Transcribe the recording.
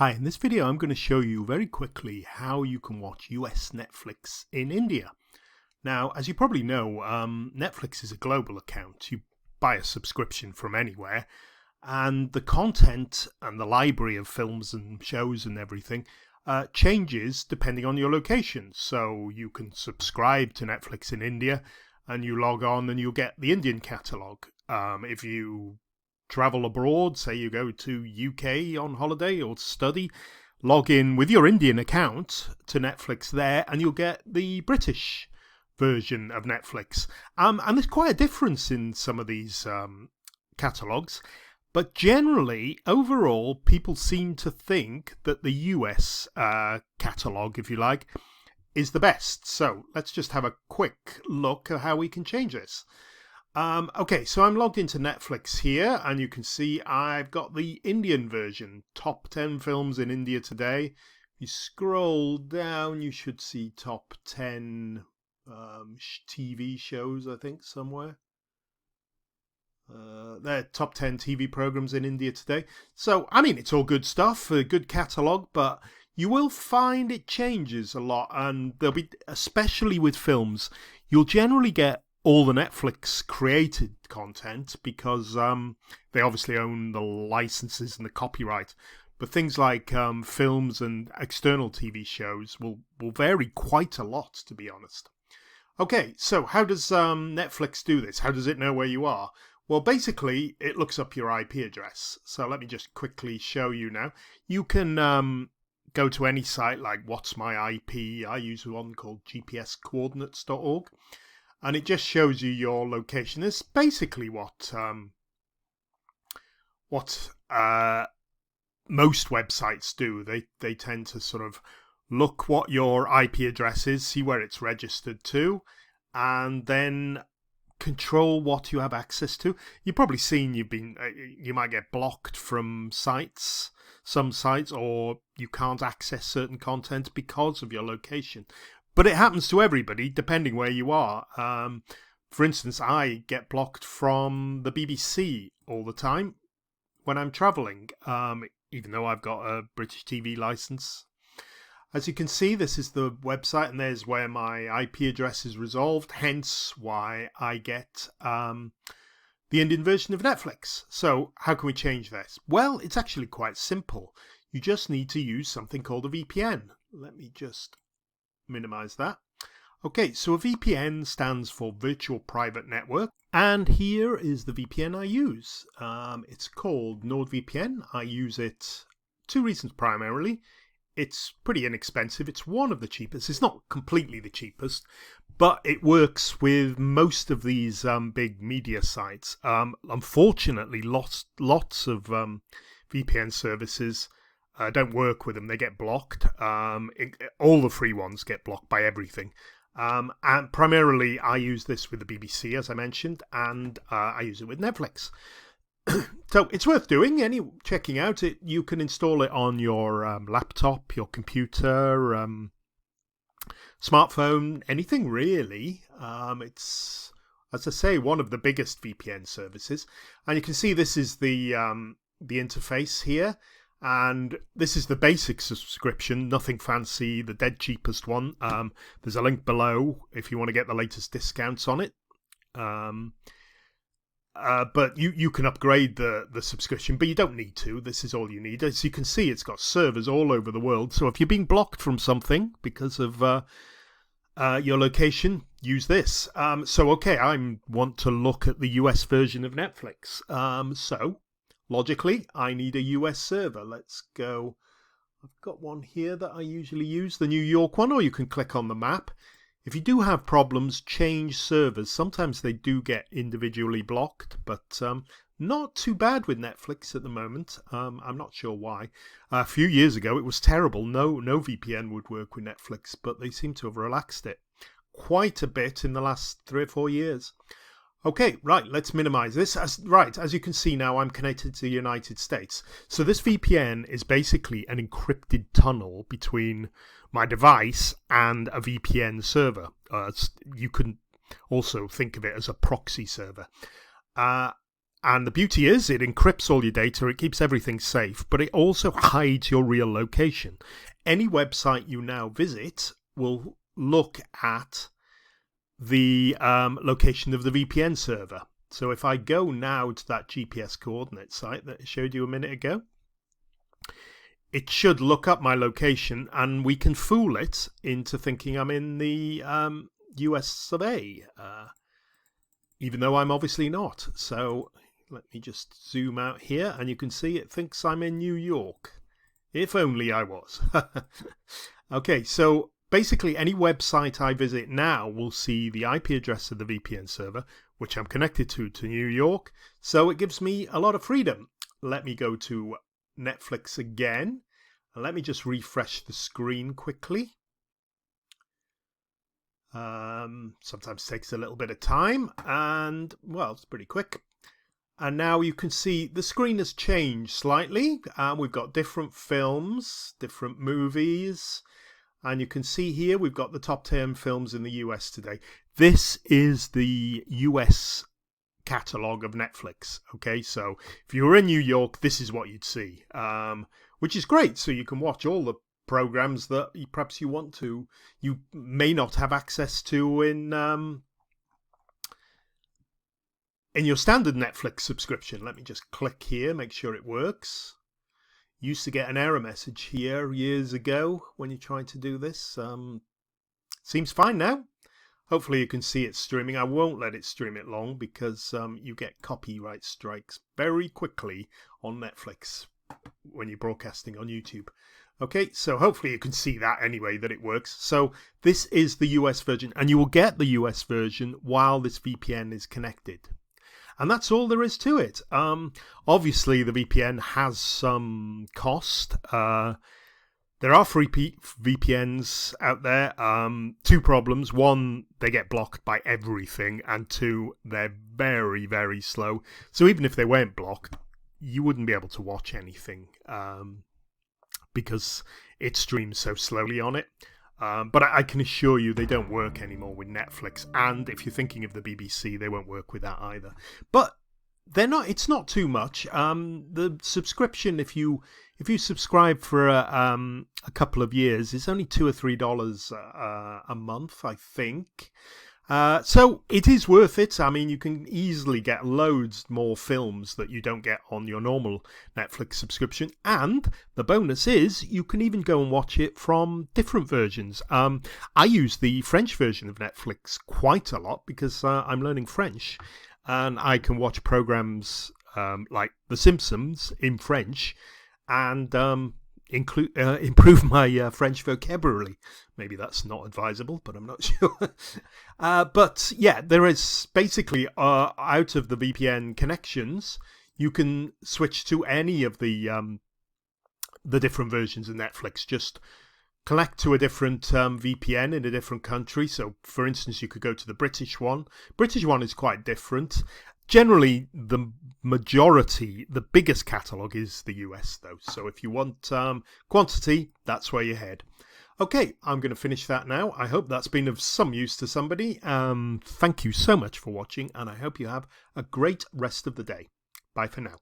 Hi, in this video I'm going to show you very quickly how you can watch US Netflix in India. Now, as you probably know, Netflix is a global account. You buy a subscription from anywhere, and the content and the library of films and shows and everything changes depending on your location. So you can subscribe to Netflix in India and you log on and you'll get the Indian catalogue. If you travel abroad, say you go to UK on holiday or study, log in with your Indian account to Netflix there and you'll get the British version of Netflix. And there's quite a difference in some of these catalogues, but generally, overall, people seem to think that the US catalogue, if you like, is the best. So let's just have a quick look at how we can change this. Okay, so I'm logged into Netflix here, and you can see I've got the Indian version, top 10 films in India today. If you scroll down, you should see top 10 TV shows, I think, somewhere. They're top 10 TV programs in India today. So, I mean, it's all good stuff, a good catalogue, but you will find it changes a lot, and there'll be, especially with films, you'll generally get all the Netflix created content because they obviously own the licenses and the copyright. But things like films and external TV shows will vary quite a lot, to be honest. Okay, so how does Netflix do this? How does it know where you are? Well, basically, it looks up your IP address. So let me just quickly show you now. You can go to any site like What's My IP. I use one called gpscoordinates.org. And it just shows you your location. It's basically what most websites do. They tend to sort of look what your IP address is, see where it's registered to, and then control what you have access to. You've probably seen you might get blocked from some sites, or you can't access certain content because of your location. But it happens to everybody, depending where you are. For instance, I get blocked from the BBC all the time when I'm travelling, even though I've got a British TV licence. As you can see, this is the website, and there's where my IP address is resolved, hence why I get the Indian version of Netflix. So how can we change this? Well, it's actually quite simple. You just need to use something called a VPN. Let me just minimize that. Okay, so a VPN stands for Virtual Private Network, and here is the VPN I use. It's called NordVPN. I use it two reasons primarily. It's pretty inexpensive. It's one of the cheapest. It's not completely the cheapest, but it works with most of these big media sites. Unfortunately, lots of VPN services don't work with them. They get blocked. All the free ones get blocked by everything. And primarily, I use this with the BBC, as I mentioned, and I use it with Netflix. So it's worth doing. Checking out it. You can install it on your laptop, your computer, smartphone, anything really. It's, as I say, one of the biggest VPN services, and you can see this is the interface here. And this is the basic subscription, nothing fancy, the dead cheapest one. There's a link below if you want to get the latest discounts on it. But you can upgrade the subscription, but you don't need to. This is all you need. As you can see, it's got servers all over the world. So if you're being blocked from something because of your location, use this. Okay, I want to look at the US version of Netflix. So logically, I need a US server. Let's go. I've got one here that I usually use, the New York one, or you can click on the map. If you do have problems, change servers. Sometimes they do get individually blocked, but not too bad with Netflix at the moment. I'm not sure why. A few years ago, it was terrible. No VPN would work with Netflix, but they seem to have relaxed it quite a bit in the last 3 or 4 years. Okay, right, let's minimize this. As you can see now, I'm connected to the United States. So this VPN is basically an encrypted tunnel between my device and a VPN server. You can also think of it as a proxy server. And the beauty is it encrypts all your data, it keeps everything safe, but it also hides your real location. Any website you now visit will look at the location of the VPN server. So if I go now to that GPS coordinate site that I showed you a minute ago, it should look up my location, and we can fool it into thinking I'm in the US of A, even though I'm obviously not. So let me just zoom out here, and you can see it thinks I'm in New York. If only I was. Okay, so basically any website I visit now will see the IP address of the VPN server, which I'm connected to New York. So it gives me a lot of freedom. Let me go to Netflix again. And let me just refresh the screen quickly. Sometimes takes a little bit of time, and well, it's pretty quick. And now you can see the screen has changed slightly. We've got different films, different movies, and you can see here we've got the top 10 films in the US today. This is the US catalogue of Netflix. Okay, so if you were in New York, this is what you'd see, which is great. So you can watch all the programs that perhaps you may not have access to in your standard Netflix subscription. Let me just click here, make sure it works. Used to get an error message here years ago when you tried to do this. Seems fine now. Hopefully you can see it streaming. I won't let it stream it long because you get copyright strikes very quickly on Netflix when you're broadcasting on YouTube. Okay, so hopefully you can see that anyway, that it works. So this is the US version, and you will get the US version while this VPN is connected. And that's all there is to it. Obviously, the VPN has some cost. There are free VPNs out there. Two problems. One, they get blocked by everything. And two, they're very, very slow. So even if they weren't blocked, you wouldn't be able to watch anything because it streams so slowly on it. But I can assure you they don't work anymore with Netflix. And if you're thinking of the BBC, they won't work with that either. But they're not. It's not too much. The subscription, if you subscribe for a couple of years, it's only $2 or $3 a month, I think. So it is worth it. I mean, you can easily get loads more films that you don't get on your normal Netflix subscription. And the bonus is you can even go and watch it from different versions. I use the French version of Netflix quite a lot because I'm learning French. And I can watch programs like The Simpsons in French and improve my French vocabulary. Maybe that's not advisable, but I'm not sure. But yeah, there is basically out of the VPN connections, you can switch to any of the different versions of Netflix. Just connect to a different VPN in a different country. So, for instance, you could go to the British one. British one is quite different. Generally, the majority, the biggest catalogue is the US, though. So if you want quantity, that's where you head. Okay, I'm going to finish that now. I hope that's been of some use to somebody. Thank you so much for watching, and I hope you have a great rest of the day. Bye for now.